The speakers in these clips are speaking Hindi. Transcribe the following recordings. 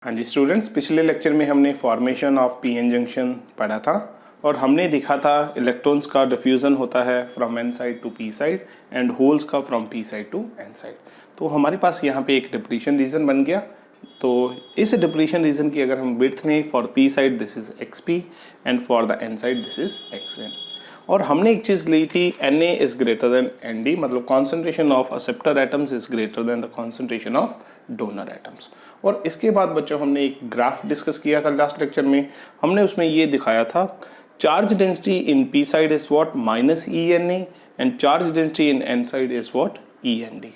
हाँ जी स्टूडेंट्स, पिछले लेक्चर में हमने formation of P N junction पढ़ा था और हमने देखा था इलेक्ट्रॉन्स का डिफ्यूज़न होता है from N side to P side and holes का from P side to N side. तो हमारे पास यहाँ पे एक डिप्लीशन रीजन बन गया। तो इस डिप्लीशन रीजन की अगर हम विड्थ लें for P side this is X P and for the N side this is X N. और हमने एक चीज़ ली थी Na is greater than Nd, मतलब concentration of acceptor atoms is greater than the concentration of donor atoms. और इसके बाद बच्चों हमने एक ग्राफ डिस्कस किया था लास्ट लेक्चर में। हमने उसमें ये दिखाया था charge density in P side is what minus ENA and charge density in N side is what END।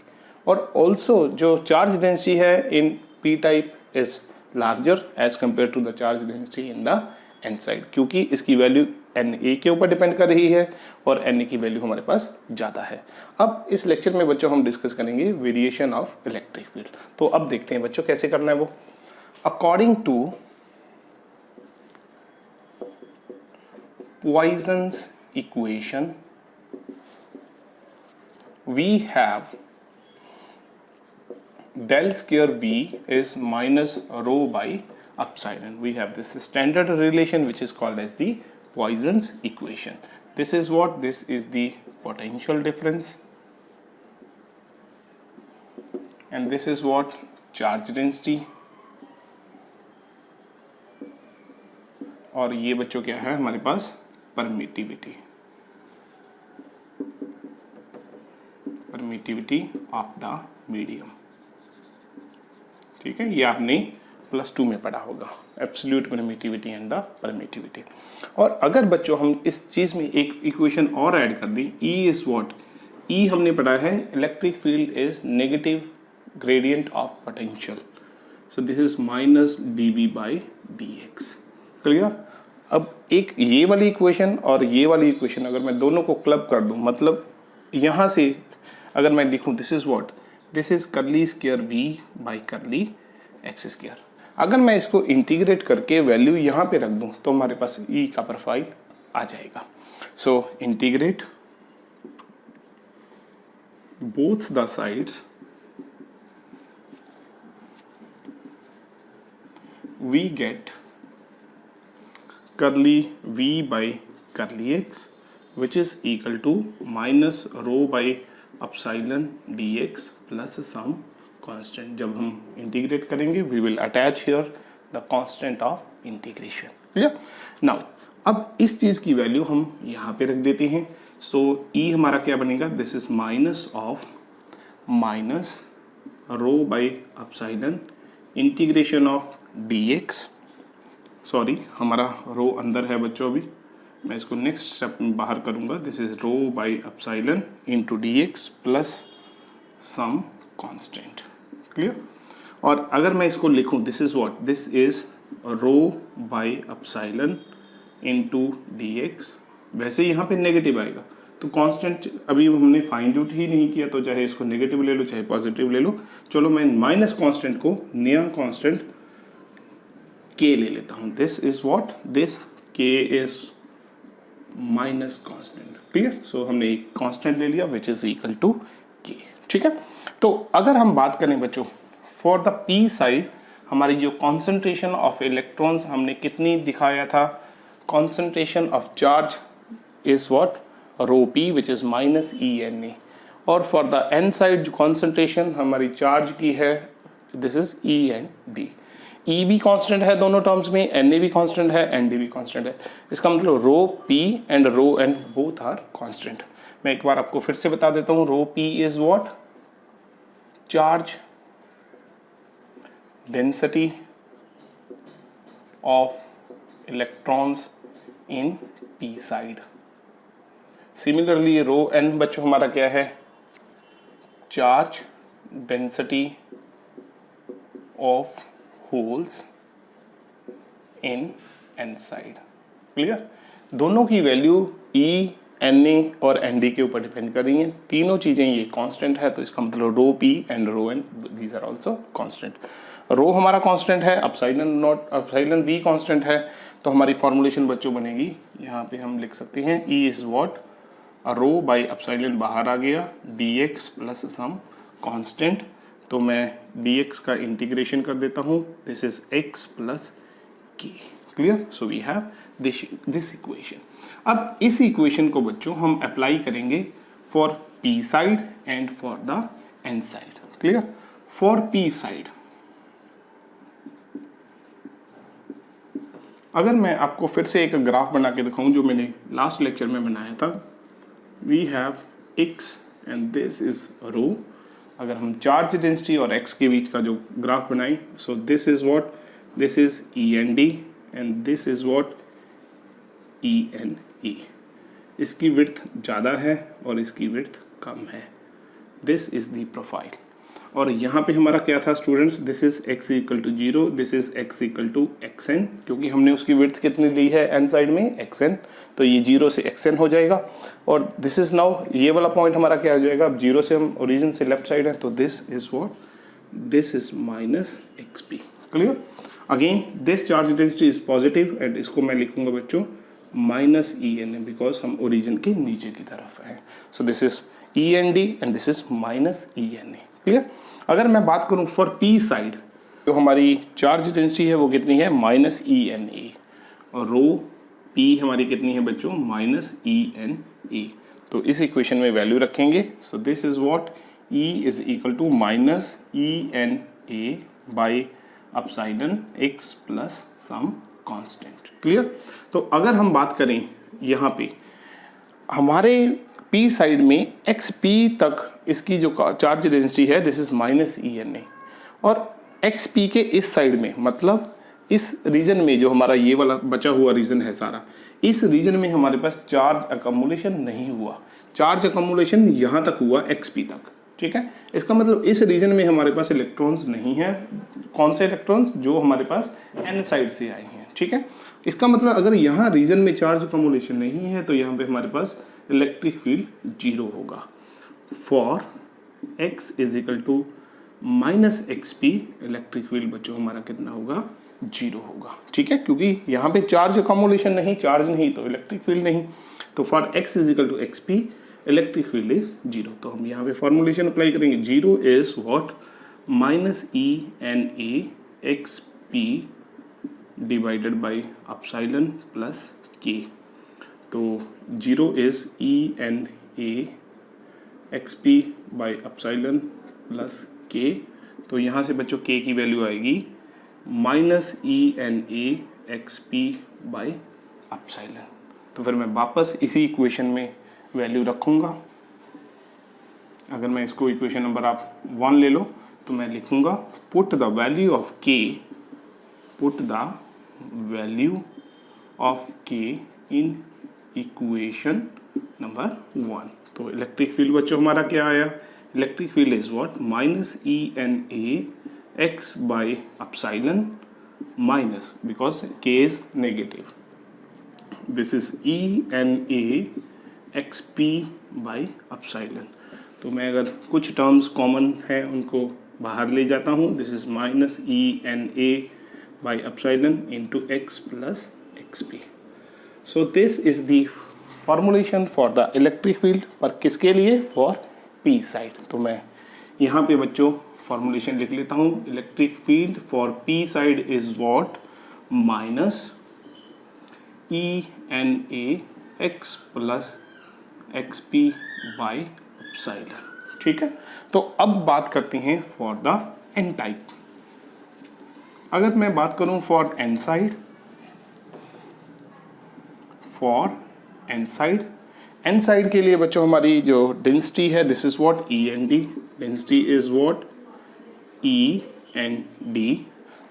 और ऑल्सो जो चार्ज डेंसिटी है in P type is larger as compared to the charge density in the N side, क्योंकि इसकी वैल्यू Na के ऊपर डिपेंड कर रही है और Na की वैल्यू हमारे पास ज़्यादा है। अब इस लेक्चर में बच्चों हम डिस्कस करेंगे वेरिएशन ऑफ इलेक्ट्रिक फील्ड। तो अब देखते हैं बच्चों कैसे करना है वो। According to Poisson's equation we have del square V is minus rho by epsilon. We have this standard relation which is called as the Poisson's equation. This is what? This is the potential difference and this is what? Charge density. और ये बच्चों क्या है हमारे पास? Permittivity. Permittivity of the medium. ठीक है, ये आपने +2 में पढ़ा होगा, absolute permittivity and the permittivity. और अगर बच्चों हम इस चीज़ में एक इक्वेशन और ऐड कर दी, E इज व्हाट? E हमने पढ़ा है electric field is negative gradient of potential, so this is minus dV by dx। Clear? अब एक ये वाली इक्वेशन और ये वाली इक्वेशन अगर मैं दोनों को क्लब कर दूं, मतलब यहाँ से अगर मैं लिखूं this is what? This is curly square V by curly x square. अगर मैं इसको इंटीग्रेट करके वैल्यू यहाँ पे रख दूं तो हमारे पास E का प्रोफाइल आ जाएगा। So integrate both the sides we get curly V by curly x which is equal to minus rho by epsilon dx plus some constant. जब हम इंटीग्रेट करेंगे we will attach here the constant of integration. Clear? Now अब इस चीज़ की वैल्यू हम यहाँ पे रख देते हैं। सो E हमारा क्या बनेगा? This is minus of minus rho by epsilon integration of dx। Sorry, हमारा रो अंदर है बच्चों, अभी मैं इसको नेक्स्ट स्टेप में बाहर करूंगा। This is rho by epsilon into dx plus some constant. Clear? और अगर मैं इसको लिखूं this is what? This is rho by epsilon into dx। वैसे यहाँ पे नेगेटिव आएगा तो कांस्टेंट अभी हमने फाइंड आउट ही नहीं किया, तो चाहे इसको नेगेटिव ले लो चाहे पॉजिटिव ले लो। चलो मैं माइनस कांस्टेंट को नया कांस्टेंट k ले लेता हूँ। This is what? This k is minus constant. Clear? So हमने एक कांस्टेंट ले लिया which is equal to k। ठीक है, तो अगर हम बात करें बच्चों फॉर द p साइड, हमारी जो कॉन्सेंट्रेशन ऑफ इलेक्ट्रॉन्स हमने कितनी दिखाया था? Concentration of charge is what? Rho p which is minus ENA। और फॉर द n साइड जो कॉन्सेंट्रेशन हमारी चार्ज की है दिस इज END। E भी कांस्टेंट है दोनों टर्म्स में, Na भी कांस्टेंट है, Nd भी कांस्टेंट है। इसका मतलब rho P and rho N both are constant. मैं एक बार आपको फिर से बता देता हूँ। Rho P is what? Charge density of electrons in P side. Similarly rho N बच्चों हमारा क्या है? Charge density of holes in N side. Clear? दोनों की वैल्यू E, Na और Nd के ऊपर डिपेंड कर रही हैं। तीनों चीज़ें ये कांस्टेंट है, तो इसका मतलब rho P and rho N these are also constant. Rho हमारा कांस्टेंट है, एप्सिलॉन भी कांस्टेंट है, तो हमारी फॉर्मुलेशन बच्चों बनेगी यहाँ पे हम लिख सकते हैं E is what? Rho by epsilon बाहर आ गया dx प्लस सम कांस्टेंट तो मैं dx का इंटीग्रेशन कर देता हूँ, this is x plus K. Clear? So we have this equation. अब इस इक्वेशन को बच्चों हम अप्लाई करेंगे for p side and for the n side. Clear? For p side अगर मैं आपको फिर से एक ग्राफ बना के दिखाऊं जो मैंने लास्ट लेक्चर में बनाया था, we have x and this is rho. अगर हम चार्ज डेंसिटी और x के बीच का जो ग्राफ बनाएं, so this is what, this is END and this is what ENE। इसकी विड्थ ज़्यादा है और इसकी विड्थ कम है। This is the profile. और यहाँ पे हमारा क्या था students, this is x equal to 0, this is x equal to xn, क्योंकि हमने उसकी विड्थ कितनी ली है n साइड में, xn, तो ये 0 से xn हो जाएगा। और दिस इज नाउ, ये वाला पॉइंट हमारा क्या हो जाएगा, अब 0 से हम ओरिजिन से लेफ्ट साइड है, तो this is what, this is minus xp। Clear? Again this charge density is positive and इसको मैं लिखूंगा बच्चों माइनस EN, बिकॉज हम ओरिजिन के नीचे की तरफ है। सो this is END and this is minus ENA। Clear? अगर मैं बात करूं फॉर p साइड, जो हमारी चार्ज डेंसिटी है वो कितनी है, माइनस ENA, और रो p हमारी कितनी है बच्चों, माइनस ENA। तो इस इक्वेशन में वैल्यू रखेंगे। So this is what, E is equal to minus ENA by epsilon x plus some constant. Clear? तो अगर हम बात करें यहाँ पे हमारे p साइड में xp तक इसकी जो चार्ज डेंसिटी है, दिस इज माइनस ENA, और xp के इस साइड में, मतलब इस रीजन में जो हमारा ये वाला बचा हुआ रीजन है सारा, इस रीजन में हमारे पास चार्ज अकमुलेशन नहीं हुआ। चार्ज अकमुलेशन यहाँ तक हुआ xp तक। ठीक है? इसका मतलब इस रीजन में हमारे पास इलेक्ट्रॉन्स नहीं है। कौन से इलेक्ट्रॉन्स? जो हमारे पास n साइड से आए हैं। ठीक है? इसका मतलब अगर यहाँ रीजन में चार्ज अकमुलेशन नहीं है तो यहाँ पे हमारे पास इलेक्ट्रिक फील्ड 0 होगा। For x is equal to minus XP, electric field बच्चों हमारा कितना होगा, 0 होगा। ठीक है? क्योंकि यहाँ पे चार्ज अकमुलेशन नहीं, चार्ज नहीं तो इलेक्ट्रिक फील्ड नहीं। तो for x is equal to XP, electric field is 0। तो हम यहाँ पे फॉर्मुलेशन अप्लाई करेंगे। 0 is what, minus ENA XP divided by epsilon plus k। तो 0 is ENA XP by epsilon plus k। तो यहाँ से बच्चों k की वैल्यू आएगी minus ENA XP by epsilon. तो फिर मैं वापस इसी इक्वेशन में वैल्यू रखूँगा। अगर मैं इसको इक्वेशन नंबर आप 1 ले लो तो मैं लिखूँगा put the value of k, put the value of k in equation number 1। तो इलेक्ट्रिक फील्ड बच्चों हमारा क्या आया, electric field is what, minus ENA x by epsilon minus, because k is negative, this is ENA XP by epsilon. तो मैं अगर कुछ टर्म्स कॉमन है उनको बाहर ले जाता हूँ, this is minus ENA by epsilon into x plus XP। So this is the formulation for the electric field, पर किसके लिए, फॉर p साइड। तो मैं यहाँ पे बच्चों फॉर्मुलेशन लिख लेता हूँ। Electric field for p side is what, minus ENA x plus XP by epsilon. ठीक है? तो अब बात करते हैं फॉर द n टाइप। अगर मैं बात करूं for n side, for n side, n side के लिए बच्चों हमारी जो डेंसिटी है, this is what, END, density is what, END।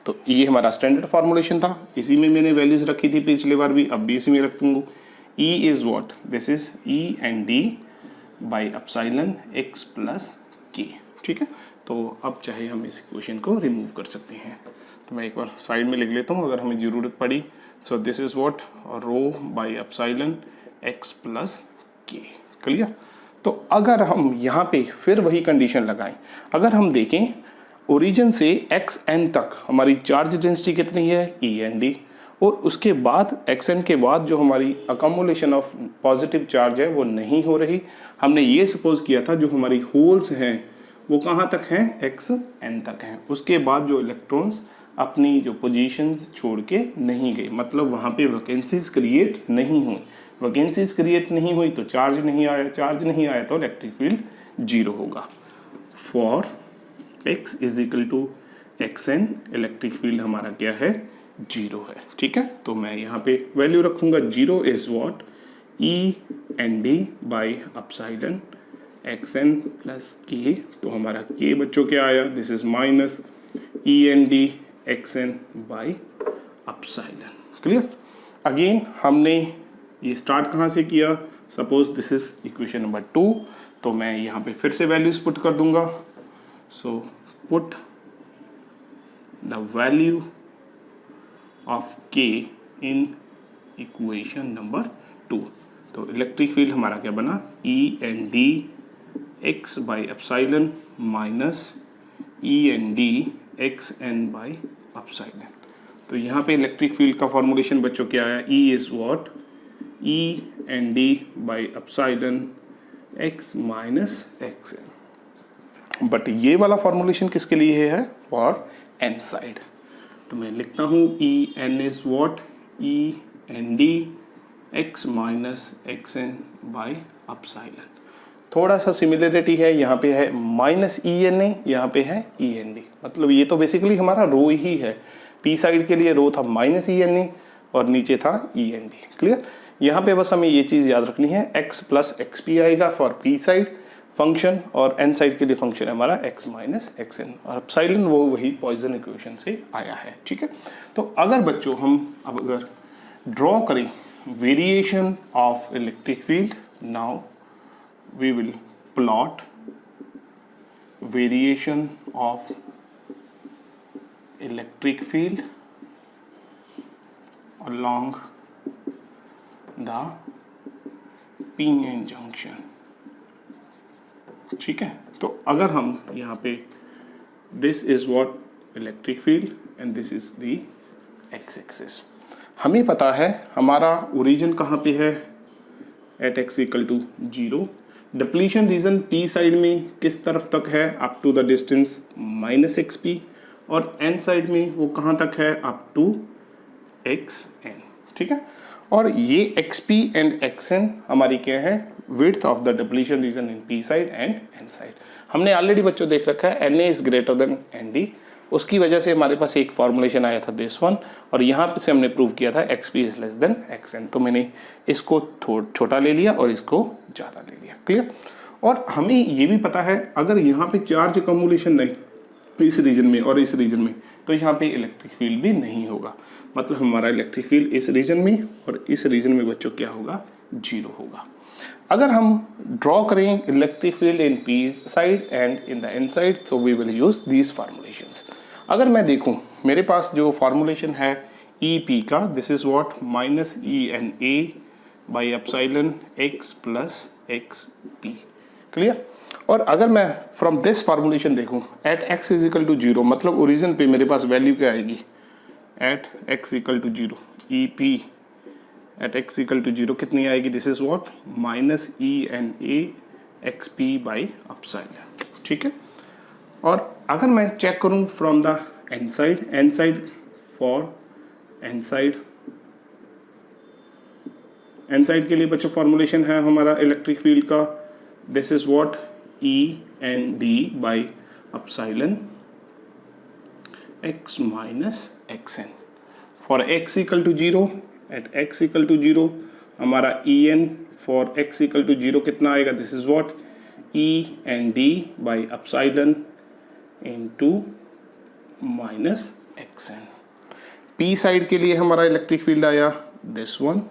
तो ये हमारा स्टैंडर्ड फॉर्मुलेशन था, इसी में मैंने वैल्यूज रखी थी पिछली बार भी, अब भी इसी में रख दूंगा। E is what? This is END by epsilon x plus k। ठीक है? तो अब चाहे हम इस इक्वेशन को रिमूव कर सकते हैं। तो मैं एक बार साइड में लिख लेता हूँ अगर हमें ज़रूरत पड़ी। So this is what, rho by epsilon x plus k। Clear? तो अगर हम यहाँ पे फिर वही कंडीशन लगाएं, अगर हम देखें ओरिजिन से xn तक हमारी चार्ज डेंसिटी कितनी है, END, और उसके बाद xn के बाद जो हमारी अकमुलेशन ऑफ पॉजिटिव चार्ज है वो नहीं हो रही। हमने ये सपोज किया था जो हमारी होल्स हैं वो कहाँ तक हैं, एक्स एन तक हैं। उसके बाद जो इलेक्ट्रॉन्स अपनी जो पोजीशन छोड़ के नहीं गए, मतलब वहाँ पे वैकेंसीज क्रिएट नहीं हुई। वैकेंसीज क्रिएट नहीं हुई तो चार्ज नहीं आया, चार्ज नहीं आया तो इलेक्ट्रिक फील्ड जीरो होगा। For x is equal to x N, electric field हमारा क्या है, जीरो है। ठीक है, तो मैं यहाँ पे वैल्यू रखूंगा, zero is what, E N D by epsilon X N plus के। तो हमारा के बच्चों क्या आया, this is minus E N D x N by epsilon. Clear. Again हमने ये स्टार्ट कहाँ से किया, suppose this is equation number 2, तो मैं यहाँ पे फिर से वैल्यूज पुट कर दूंगा। So put the value of के इन इक्वेशन नंबर 2। तो इलेक्ट्रिक फील्ड हमारा क्या बना, E N D X by epsilon minus E N D x N by epsilon. तो यहाँ पे इलेक्ट्रिक फील्ड का फॉर्मूलेशन बच्चों क्या आया, E is what, E N D by epsilon X minus x N. But ये वाला फॉर्मूलेशन किसके लिए है, फॉर एन साइड। तो मैं लिखता हूँ E N is what, E N D X minus x N by epsilon. थोड़ा सा सिमिलरिटी है, यहाँ पे है माइनस ई एन ए, यहाँ पे है ई एन डी, मतलब ये तो बेसिकली हमारा रो ही है। पी साइड के लिए रो था माइनस ई एन ए और नीचे था ई एन डी। क्लियर। यहाँ पे बस हमें ये चीज़ याद रखनी है, x प्लस एक्स पी आएगा फॉर पी साइड फंक्शन, और एन साइड के लिए फंक्शन है हमारा x माइनस एक्स एन, और एप्सिलॉन वो वही पॉइसन इक्वेशन से आया है। ठीक है, तो अगर बच्चों हम अब अगर ड्रॉ करें variation of electric field, now we will plot variation of electric field along the p-n junction। ठीक है, तो अगर हम यहाँ पे this is what electric field and this is the x axis। हमें पता है हमारा ओरिजिन कहाँ पे है, at x equal to 0। Depletion region P side में किस तरफ तक है, up to the distance minus x P, और एन साइड में वो कहाँ तक है, अप टू एक्स एन। ठीक है, और ये X P and X N हमारी क्या है, width of the depletion region in P side and N side. हमने ऑलरेडी बच्चों देख रखा है N A is greater than N D, उसकी वजह से हमारे पास एक फॉर्मुलेशन आया था दिस वन, और यहाँ पे से हमने प्रूव किया था X P is less than X N. तो मैंने इसको छोटा ले लिया और इसको ज़्यादा ले लिया। क्लियर। और हमें ये भी पता है अगर यहाँ पे चार्ज कम्युलेशन नहीं इस रीजन में और इस रीजन में, तो यहाँ पे इलेक्ट्रिक फील्ड भी नहीं होगा, मतलब हमारा इलेक्ट्रिक फील्ड इस रीजन में और इस रीजन में बच्चों क्या होगा, जीरो होगा। अगर हम ड्रॉ करें electric field in P side and in the N side, so we will use these formulations. अगर मैं देखूं मेरे पास जो फार्मूलेशन है ई पी का, this is what, minus E N A by epsilon X plus X P. Clear. और अगर मैं फ्रॉम दिस फार्मूलेशन देखूं at X is equal to zero, मतलब ओरिजिन पे मेरे पास वैल्यू क्या आएगी, at x equal to zero, E P at x equal to zero कितनी आएगी, this is what, minus E N A X P by epsilon. ठीक है। और अगर मैं चेक करूं from the N side for N side के लिए बच्चों फॉर्मूलेशन है हमारा इलेक्ट्रिक फील्ड का, this is what, E N D by epsilon X minus x N. For X equal to zero, at x equal to zero हमारा E N for X equal to zero कितना आएगा, this is what, E N D by epsilon into minus x N. P side के लिए हमारा इलेक्ट्रिक फील्ड आया दिस वन,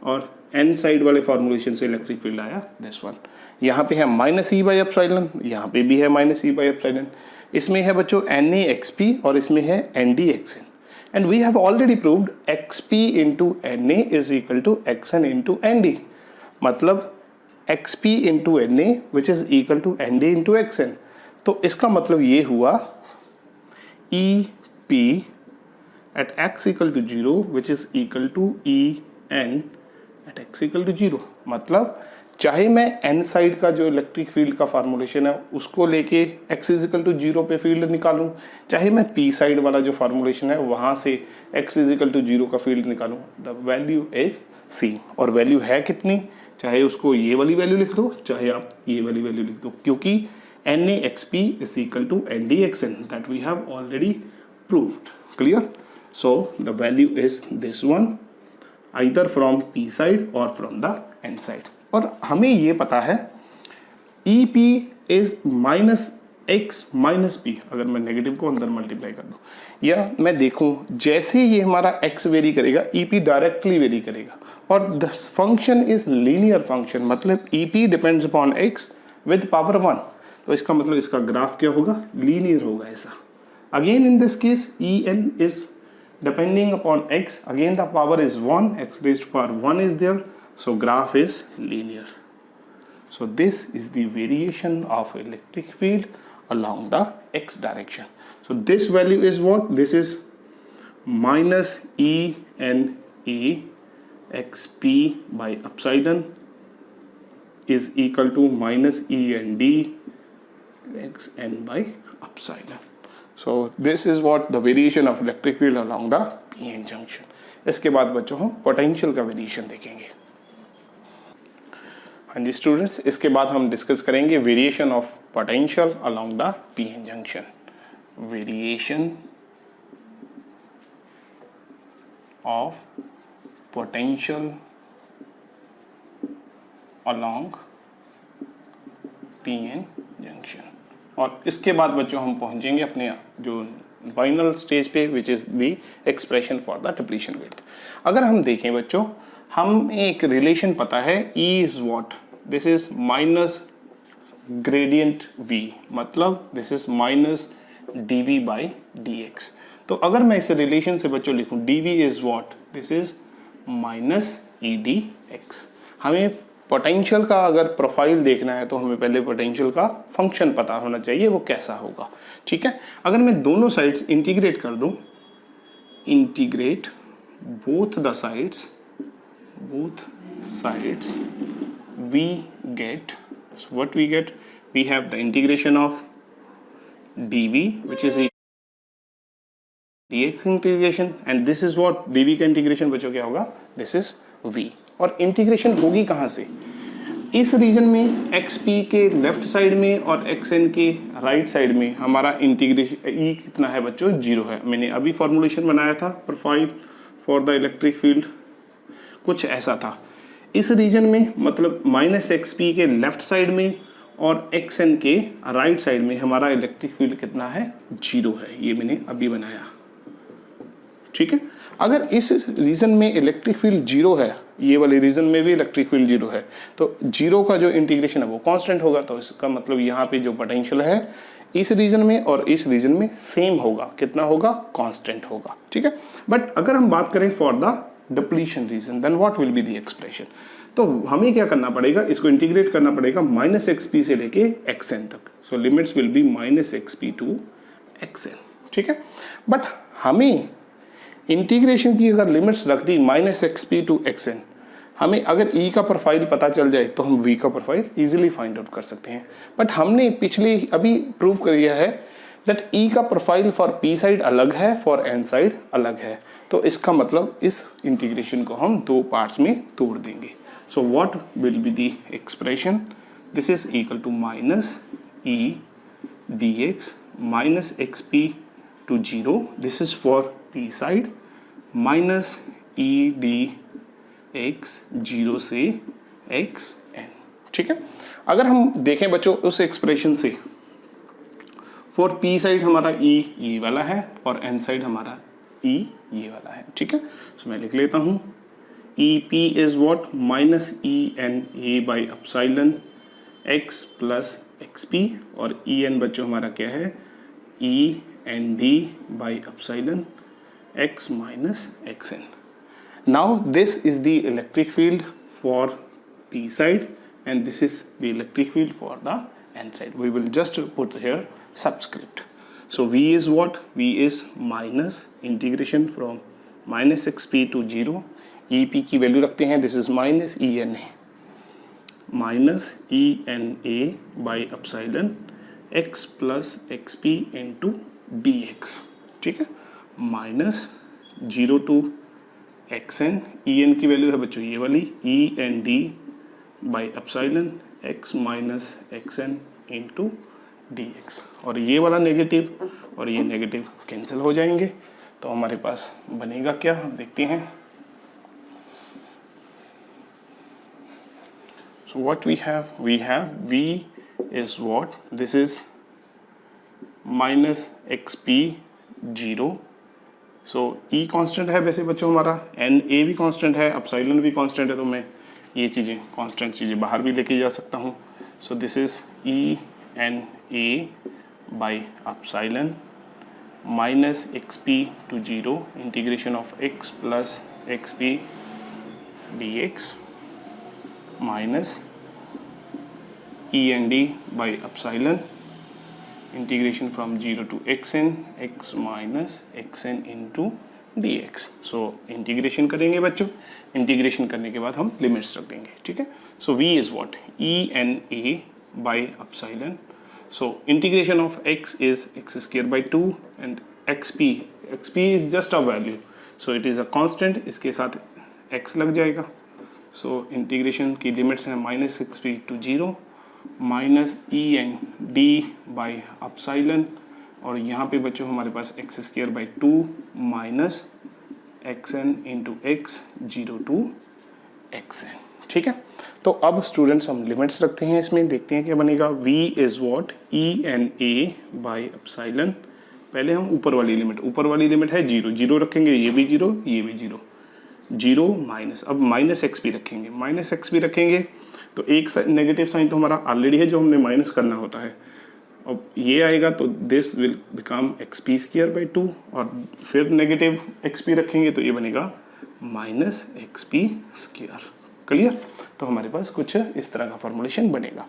और एन साइड वाले फॉर्मूलेशन से इलेक्ट्रिक फील्ड आया दिस वन। यहाँ पे है माइनस ई बाई एप्सिलॉन, यहाँ पे भी है माइनस ई बाई एप्सिलॉन। इसमें है बच्चों एन ए एक्स पी और इसमें है N D x N, and we have already proved x P into N A is equal to x N into N D, मतलब x P into N A which is equal to N D into x N. तो इसका मतलब ये हुआ E P at x equal to zero which is equal to E N at x equal to zero, मतलब चाहे मैं एन साइड का जो इलेक्ट्रिक फील्ड का फार्मूलेशन है उसको लेके x इजिकल टू 0 पे फील्ड निकालूं, चाहे मैं p साइड वाला जो फार्मूलेशन है वहां से x इजिकल टू 0 का फील्ड निकालूं, द वैल्यू इज सेम। और वैल्यू है कितनी, चाहे उसको ये वाली वैल्यू लिख दो चाहे आप ये वाली वैल्यू लिख दो, क्योंकि NAXP is equal to NDXN that we have already proved. Clear? So the value is this one, either from P side or from the N side. और हमें ये पता है EP is minus x minus p, अगर मैं नेगेटिव को अंदर मल्टीप्लाई कर दूं या मैं देखूं जैसे ये हमारा x वेरी करेगा EP डायरेक्टली वेरी करेगा, और the function is linear function, मतलब EP depends upon x with power 1, तो इसका मतलब इसका ग्राफ क्या होगा, लीनियर होगा ऐसा। Again in this case En is depending upon x, again the power is 1, x raised to power 1 is there, so graph is linear. So this is the variation of electric field along the x direction. So this value is what, this is minus ENA xp by epsilon is equal to minus END xn by epsilon. So this is what the variation of electric field along the p-n junction. इसके बाद बच्चों हम पोटेंशियल का वेरिएशन देखेंगे। हाँ जी स्टूडेंट्स, इसके बाद हम डिस्कस करेंगे variation of potential along the p-n junction. Variation of potential along p-n junction. और इसके बाद बच्चों हम पहुंचेंगे अपने जो फाइनल स्टेज पे, which is the expression for the depletion width. अगर हम देखें बच्चों, हम एक रिलेशन पता है, E is what, this is minus gradient V, मतलब this is minus dV by dx। तो अगर मैं इस रिलेशन से बच्चों लिखूं dV is what, this is minus EdX। हमें पोटेंशियल का अगर प्रोफाइल देखना है तो हमें पहले पोटेंशियल का फंक्शन पता होना चाहिए वो कैसा होगा, ठीक है। अगर मैं दोनों साइड्स इंटीग्रेट कर दूं, integrate both the sides, we get what we get, we have the integration of dv which is dx integration, and this is what, dv का इंटीग्रेशन बच्चों क्या होगा, दिस इज v। और इंटीग्रेशन होगी कहाँ से, इस रीजन में xp के लेफ्ट साइड में और xn के राइट साइड में हमारा इंटीग्रेशन E कितना है बच्चों, 0 है। मैंने अभी फॉर्मूलेशन बनाया था profile for the electric field, कुछ ऐसा था। इस रीजन में मतलब माइनस xp के लेफ्ट साइड में और xn के राइट साइड में हमारा इलेक्ट्रिक फील्ड कितना है, 0 है। ये मैंने अभी बनाया, ठीक है। अगर इस रीजन में इलेक्ट्रिक फील्ड 0 है, ये वाले रीजन में भी इलेक्ट्रिक फील्ड 0 है, तो 0 का जो इंटीग्रेशन है वो कांस्टेंट होगा, तो इसका मतलब यहाँ पे जो पोटेंशियल है इस रीजन में और इस रीजन में सेम होगा, कितना होगा, कांस्टेंट होगा, ठीक है। बट अगर हम बात करें for the depletion region, then what will be the expression, तो हमें क्या करना पड़ेगा, इसको इंटीग्रेट करना पड़ेगा माइनस एक्सपी से लेके xn तक। So limits will be minus x p to xn, ठीक है। बट हमें इंटीग्रेशन की अगर लिमिट्स रख दी माइनस एक्सपी टू xn, हमें अगर E का प्रोफाइल पता चल जाए तो हम V का प्रोफाइल इजीली फाइंड आउट कर सकते हैं। बट हमने पिछले अभी प्रूव कर दिया है दैट E का प्रोफाइल फॉर P साइड अलग है, फॉर N साइड अलग है, तो इसका मतलब इस इंटीग्रेशन को हम दो पार्ट्स में तोड़ देंगे। So what will be the expression, this is equal to minus E dx minus xp to 0, this is for P side, minus E dx 0 से xn, ठीक है। अगर हम देखें बच्चों उस एक्सप्रेशन से, फॉर P साइड हमारा E ये वाला है, फॉर N साइड हमारा E ये वाला है, ठीक है। सो मैं लिख लेता हूँ EP is what, minus ENA by epsilon x plus xp, और En बच्चों हमारा क्या है, END by epsilon x minus xn. Now this is the electric field for P side and this is the electric field for the N side. We will just put here subscript. So V is what? V is minus integration from minus xp to 0. EP की वैल्यू रखते हैं, this is minus ENA. Minus E N A by epsilon X plus X P into D X, ठीक है, minus 0 to x N, E N की वैल्यू है बच्चों ये वाली, E N D by epsilon X minus x N into D X, और ये वाला नेगेटिव और ये नेगेटिव कैंसिल हो जाएंगे, तो हमारे पास बनेगा क्या, हम देखते हैं। So what we have v is what, this is minus xp 0, so e constant है वैसे बच्चों हमारा, एन ए भी कांस्टेंट है, अपसाइलन भी कांस्टेंट है, तो मैं ये चीज़ें कांस्टेंट चीज़ें बाहर भी लेके जा सकता हूँ। So this is E N A by epsilon minus x P to 0 integration of X plus X P D X minus E N D by epsilon integration from 0 to x N X minus x N into D X. So integration करेंगे बच्चों, इंटीग्रेशन करने के बाद हम लिमिट्स रख देंगे, ठीक है। So V is what, E N A by epsilon, so integration of x is x square by 2 and xp is just a value, so it is a constant, इसके साथ x लग जाएगा। सो इंटीग्रेशन की लिमिट्स हैं minus x P to 0 minus E N D by epsilon, और यहाँ पे बच्चों हमारे पास x square by 2 minus x N into x 0 to x N, ठीक है। तो अब स्टूडेंट्स हम लिमिट्स रखते हैं इसमें, देखते हैं क्या बनेगा। v is what, E N A by epsilon, पहले हम ऊपर वाली लिमिट है 0, 0 रखेंगे, ये भी 0, ये भी 0, 0 माइनस, अब माइनस एक्स पी रखेंगे, तो एक नेगेटिव साइन तो हमारा ऑलरेडी है जो हमने माइनस करना होता है, अब ये आएगा तो this will become x P square by 2, और फिर नेगेटिव एक्स पी रखेंगे तो ये बनेगा minus x P square, clear. तो हमारे पास कुछ इस तरह का फॉर्मुलेशन बनेगा,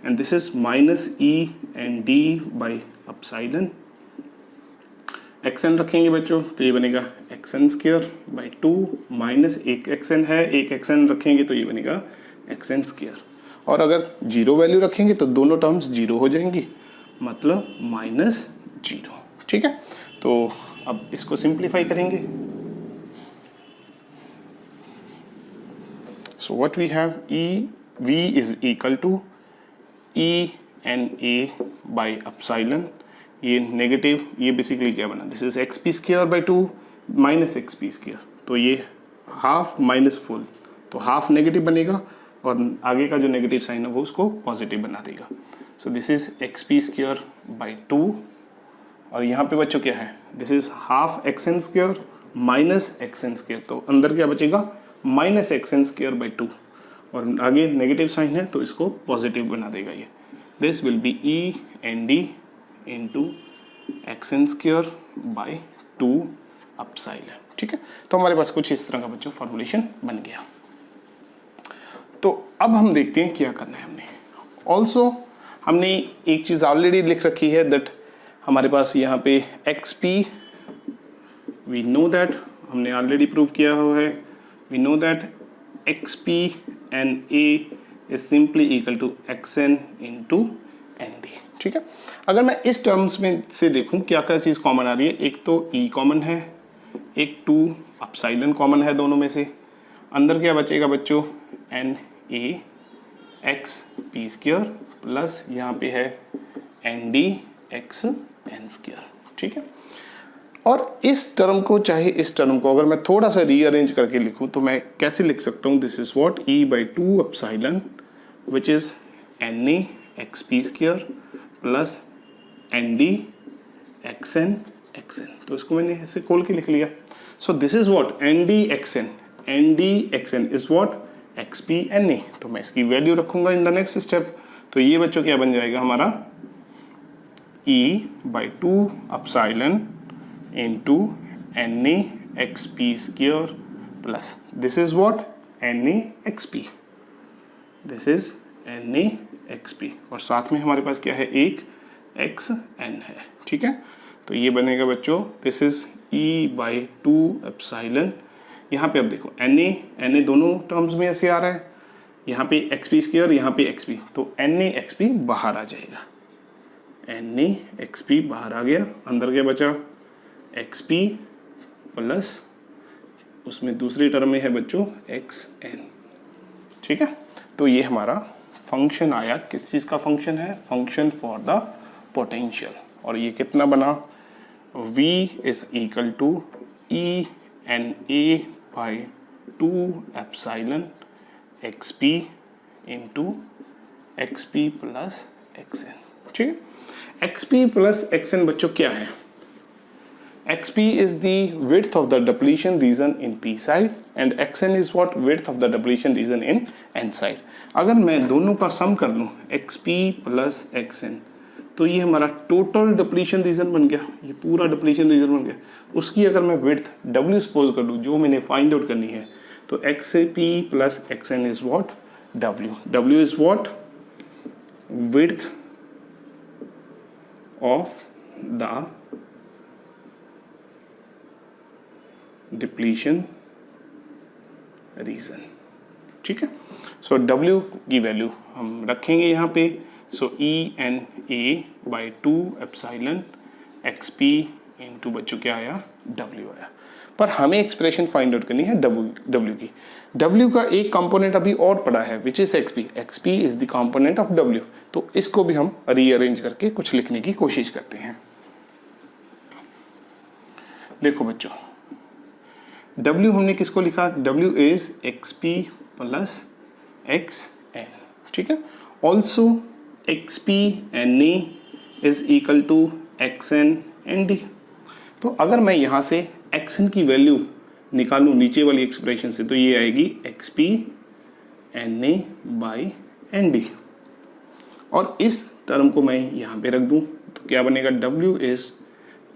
and this is minus E N D by epsilon, X N रखेंगे बच्चों तो ये बनेगा X N square by 2 minus एक एक्स एन है, एक एक्स एन रखेंगे तो ये बनेगा एक्स एन स्क्वायर, और अगर 0 वैल्यू रखेंगे तो दोनों टर्म्स 0 हो जाएंगी, मतलब माइनस 0, ठीक है। तो अब इसको सिंप्लीफाई करेंगे। So what we have, v is equal to e n a by epsilon, ये नेगेटिव, ये बेसिकली क्या बना, this is X P square by 2 minus x P square, तो ये हाफ माइनस फुल, तो हाफ नेगेटिव बनेगा और आगे का जो नेगेटिव साइन है वो उसको पॉजिटिव बना देगा। So this is X P square by 2, और यहाँ पे बच्चों क्या है, this is half X N square minus x N square, तो अंदर क्या बचेगा minus x N square by 2, और आगे नेगेटिव साइन है तो इसको पॉजिटिव बना देगा ये, this will be E N D into x N square by 2 epsilon, ठीक है। तो हमारे पास कुछ इस तरह का बच्चों फॉर्मुलेशन बन गया। तो अब हम देखते हैं क्या करना है हमने। ऑल्सो हमने एक चीज़ ऑलरेडी लिख रखी है, दैट हमारे पास यहाँ पे X P, we know that, हमने ऑलरेडी प्रूव किया हुआ है, we know that xp and a is simply equal to xn into nd, ठीक है। अगर मैं इस टर्म्स में से देखूं क्या क्या चीज़ कॉमन आ रही है, एक तो e कॉमन है, एक 2 अपसाइलन कॉमन है, दोनों में से अंदर क्या बचेगा बच्चों, N A X P square plus यहाँ पे है N D x N square, ठीक है। और इस टर्म को, चाहे इस टर्म को अगर मैं थोड़ा सा रीअरेंज करके लिखूं तो मैं कैसे लिख सकता हूं, this is what, E by 2 epsilon which is N A X P square plus N D x N, तो इसको मैंने ऐसे खोल के लिख लिया। So this is what, N D x N is what, X P N A, तो मैं इसकी वैल्यू रखूंगा इन द नेक्स्ट स्टेप। तो ये बच्चों क्या बन जाएगा हमारा, E by 2 epsilon into Na xp square plus this is what, Na xp, this is Na xp, और साथ में हमारे पास क्या है, एक xn है, ठीक है। तो ये बनेगा बच्चों, this is e by 2 epsilon, यहाँ पे अब देखो Na दोनों टर्म्स में ऐसे आ रहा है, यहाँ पे एक्सपी स्क्वायर, यहाँ पे एक्सपी, तो एन ए एक्सपी बाहर आ जाएगा, एन ए एक्सपी बाहर आ गया, अंदर क्या बचा एक्सपी प्लस उसमें दूसरी टर्म में है बच्चों एक्स एन। ठीक है, तो ये हमारा फंक्शन आया, किस चीज़ का फंक्शन है, फंक्शन फॉर द पोटेंशियल। और ये कितना बना, v is equal to E N A by 2 epsilon x P into X P plus X N. ठीक है, X P plus X N बच्चों क्या है, xp is the width of the depletion region in p side and xn is what, width of the depletion region in n side। अगर मैं दोनों का सम कर लूँ xp प्लस xn, तो ये हमारा टोटल डिप्लीशन रीजन बन गया, ये पूरा डिप्लीशन रीजन बन गया। उसकी अगर मैं विड्थ w सपोज कर लूँ, जो मैंने फाइंड आउट करनी है, तो xp plus xn is what, w is what, width of the depletion reason. ठीक है, सो W की वैल्यू हम रखेंगे यहाँ पे, so E N A by 2 epsilon x P into बच्चों क्या आया, W आया। पर हमें एक्सप्रेशन फाइंड आउट करनी है W की। W का एक कंपोनेंट अभी और पड़ा है which is XP, XP is the component of W। तो इसको भी हम रीअरेंज करके कुछ लिखने की कोशिश करते हैं। देखो बच्चों, W हमने किसको लिखा, W is XP plus XN। ठीक है, also XP NA is equal to XN ND। तो अगर मैं यहाँ से XN की वैल्यू निकालूँ नीचे वाली एक्सप्रेशन से, तो ये आएगी XP NA बाई ND, और इस टर्म को मैं यहाँ पे रख दूँ तो क्या बनेगा, W is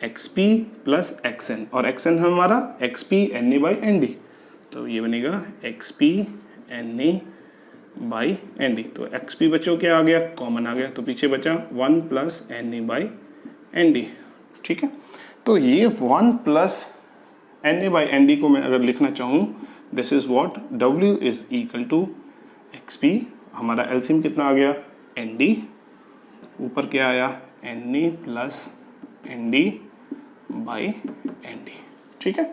XP plus XN, और XN है हमारा XP NA बाई ND, तो ये बनेगा XP NA बाई ND। तो XP बच्चों क्या आ गया, कॉमन आ गया, तो पीछे बचा 1 प्लस NA बाई ND। ठीक है, तो ये 1 प्लस NA बाई ND को मैं अगर लिखना चाहूँ, this is what, W is equal to XP, हमारा एलसीएम कितना आ गया ND, ऊपर क्या आया NA plus ND by ND। ठीक है,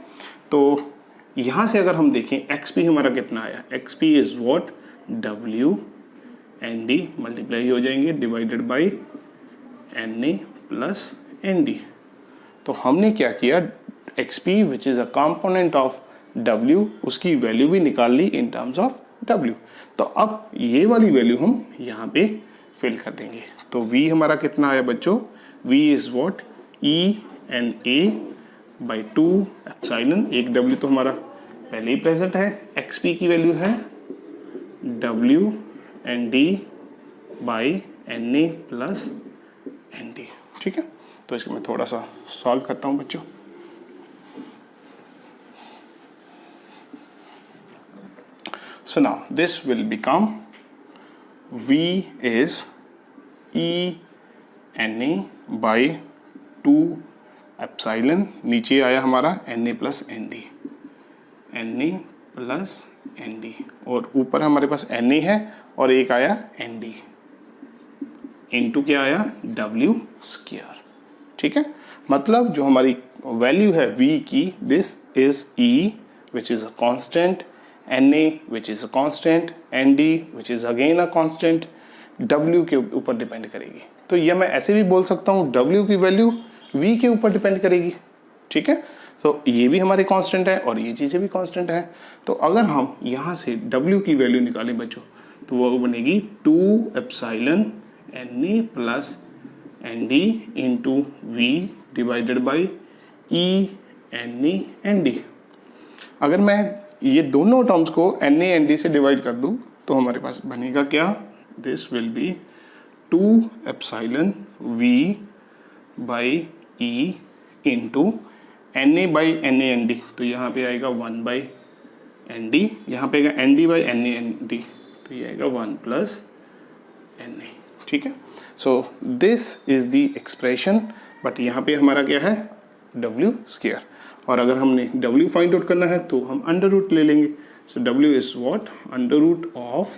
तो यहाँ से अगर हम देखें XP हमारा कितना आया, XP is what, W ND multiply हो जाएंगे divided by NA plus ND। तो हमने क्या किया, XP which is a component of W, उसकी वैल्यू भी निकाल ली इन टर्म्स ऑफ W। तो अब ये वाली वैल्यू हम यहाँ पे फिल कर देंगे। तो V हमारा कितना आया बच्चों, V is what, E N A by 2 epsilon, एक W तो हमारा पहले ही प्रेजेंट है, XP की वैल्यू है W N D by NA plus ND। ठीक है, तो इसको मैं थोड़ा सा सॉल्व करता हूँ बच्चों। So now this will become V is E NA by 2 epsilon, नीचे आया हमारा NA plus ND, NA plus ND, और ऊपर हमारे पास NA है और एक आया ND, इनटू क्या आया W स्क्वायर। ठीक है, मतलब जो हमारी वैल्यू है V की, this is E which is a constant, NA which is a constant, ND which is again a constant, W के ऊपर डिपेंड करेगी। तो ये मैं ऐसे भी बोल सकता हूँ W की वैल्यू V के ऊपर डिपेंड करेगी। ठीक है, तो ये भी हमारे कांस्टेंट है और ये चीज़ें भी कांस्टेंट है। तो अगर हम यहाँ से W की वैल्यू निकालें बच्चों, तो वो बनेगी 2 epsilon NA plus ND into V divided by E NA ND। अगर मैं ये दोनों टर्म्स को NA ND से डिवाइड कर दूँ, तो हमारे पास बनेगा क्या, this will B 2 epsilon V by E into NA by NA ND, तो यहाँ पे आएगा 1 बाई ND, यहाँ पे आएगा ND बाई NA ND, तो ये आएगा 1 प्लस NA। ठीक है, सो this is the expression, but यहाँ पे हमारा क्या है, W स्क्वायर, और अगर हमने W फाइंड आउट करना है तो हम अंडर रूट ले लेंगे। So W is what, under root of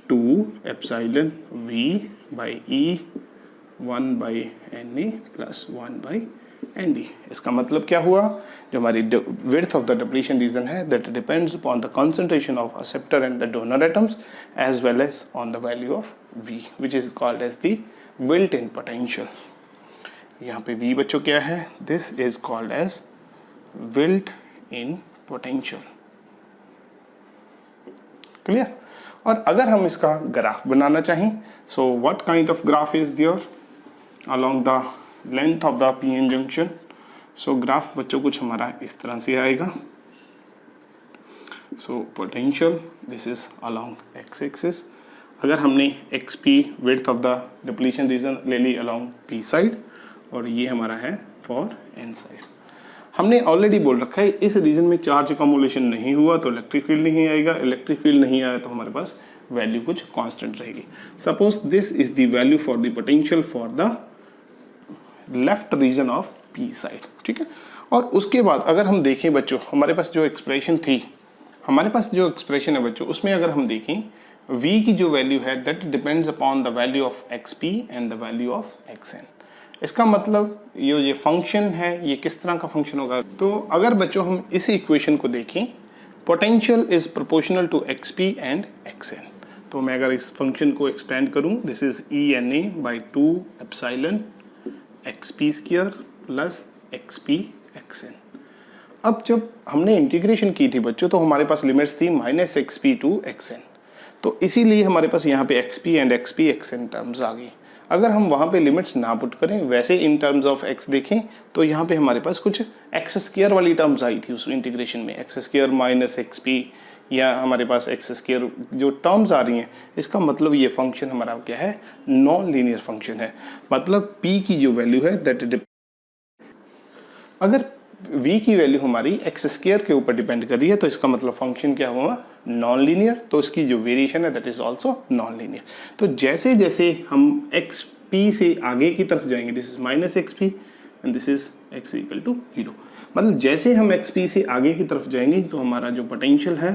2 epsilon v by E 1 by N E plus 1 by N D. इसका मतलब क्या हुआ, जो हमारी width of the depletion region है that depends upon the concentration of acceptor and the donor atoms as well as on the value of v which is called as the built in potential. यहाँ पे v बच्चों क्या है, this is called as built in potential. Clear. और अगर हम इसका ग्राफ बनाना चाहें, so what kind of graph is there along the length of the PN junction. So graph बच्चों कुछ हमारा इस तरह से आएगा। So potential this is along X axis. अगर हमने X P width of the depletion region ले ली अलोंग पी साइड, और ये हमारा है फॉर एन साइड। हमने ऑलरेडी बोल रखा है इस रीजन में चार्ज अकोमोलेशन नहीं हुआ तो इलेक्ट्रिक फील्ड नहीं आएगा, इलेक्ट्रिक फील्ड नहीं आया तो हमारे पास वैल्यू कुछ कांस्टेंट रहेगी। Suppose this is the value for the potential for the left region of P side, ठीक है। और उसके बाद अगर हम देखें बच्चों, हमारे पास जो एक्सप्रेशन थी, हमारे पास जो एक्सप्रेशन है बच्चों, उसमें अगर हम देखें v की जो वैल्यू है that depends upon the value of X P and the value of X N. इसका मतलब ये फंक्शन है ये किस तरह का फंक्शन होगा। तो अगर बच्चों हम इस इक्वेशन को देखें, potential is proportional to X P and X N, तो मैं अगर इस फंक्शन को एक्सपेंड करूं, this is E N A by 2 epsilon X P square plus X P X N. अब जब हमने इंटीग्रेशन की थी बच्चों तो हमारे पास लिमिट्स थी minus x P to x N, तो इसीलिए हमारे पास यहाँ पे X P and X P X N terms आ गई। अगर हम वहाँ पे लिमिट्स ना पुट करें, वैसे इन टर्म्स ऑफ एक्स देखें तो यहाँ पे हमारे पास कुछ एक्स स्क्वायर वाली टर्म्स आई थी उस इंटीग्रेशन में, x square minus x P, या हमारे पास एक्स स्क्वायर जो टर्म्स आ रही हैं, इसका मतलब ये फंक्शन हमारा क्या है, नॉन लीनियर फंक्शन है। मतलब p की जो वैल्यू है दैट, अगर v की वैल्यू हमारी एक्स स्क्वायर के ऊपर डिपेंड कर रही है तो इसका मतलब फंक्शन क्या हुआ, नॉन लीनियर, तो इसकी जो वेरिएशन है that is also known linear. तो जैसे जैसे हम एक्स पी से आगे की तरफ जाएंगे, this is minus x P and this is X equal to 0, मतलब जैसे हम एक्स पी से आगे की तरफ जाएंगे तो हमारा जो पोटेंशियल है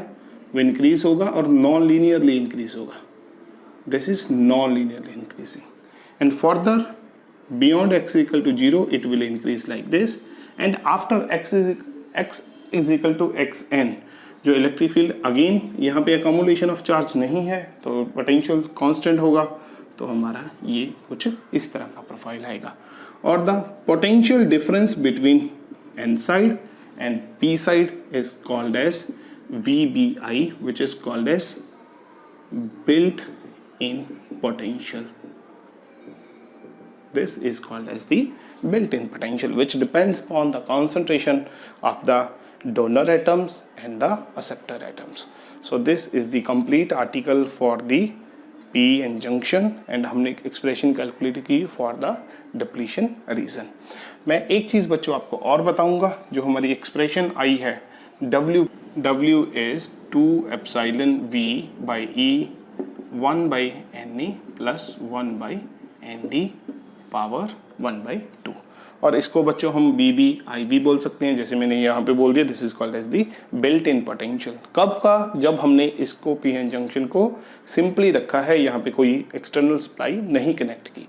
वो इंक्रीज होगा और नॉन लीनियरली इंक्रीज होगा, this is non linearly increasing and further beyond X equal to 0 it will increase like this and after x is equal to x N, जो इलेक्ट्रिक फील्ड अगेन यहाँ पे अकोमोलेशन ऑफ चार्ज नहीं है तो पोटेंशियल कांस्टेंट होगा, तो हमारा ये कुछ इस तरह का प्रोफाइल आएगा। और the potential difference between n side and p side is called as VBI which is called as built in potential. This is called as the built-in potential which depends upon the concentration of the donor atoms and the acceptor atoms. So this is the complete article for the p-n junction and हमने expression calculate की for the depletion reason. मैं एक चीज़ बच्चों आपको और बताऊंगा, जो हमारी expression आई है W is 2 epsilon V by E 1 by NE plus 1 by ND power 1 by 2, और इसको बच्चों हम BBIB बोल सकते हैं, जैसे मैंने यहाँ पे बोल दिया, this is called as the built in potential. कब का, जब हमने इसको पीएन जंक्शन को सिंपली रखा है, यहाँ पे कोई एक्सटर्नल सप्लाई नहीं कनेक्ट की,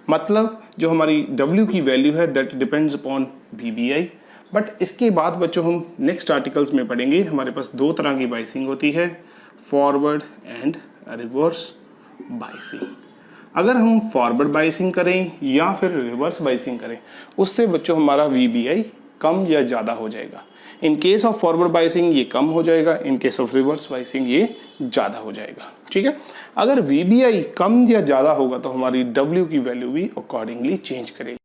मतलब जो हमारी W की वैल्यू है that depends upon BBI। But इसके बाद बच्चों हम नेक्स्ट आर्टिकल्स में पढ़ेंगे, हमारे पास दो तरह की बाइसिंग होती है, फॉरवर्ड एंड रिवर्स बाइसिंग। अगर हम फॉरवर्ड बाइसिंग करें या फिर रिवर्स बाइसिंग करें, उससे बच्चों हमारा VBI कम या ज़्यादा हो जाएगा। In case of forward biasing ये कम हो जाएगा, in case of reverse biasing ये ज़्यादा हो जाएगा, ठीक है। अगर VBI कम या ज़्यादा होगा तो हमारी W की वैल्यू भी अकॉर्डिंगली चेंज करेगी।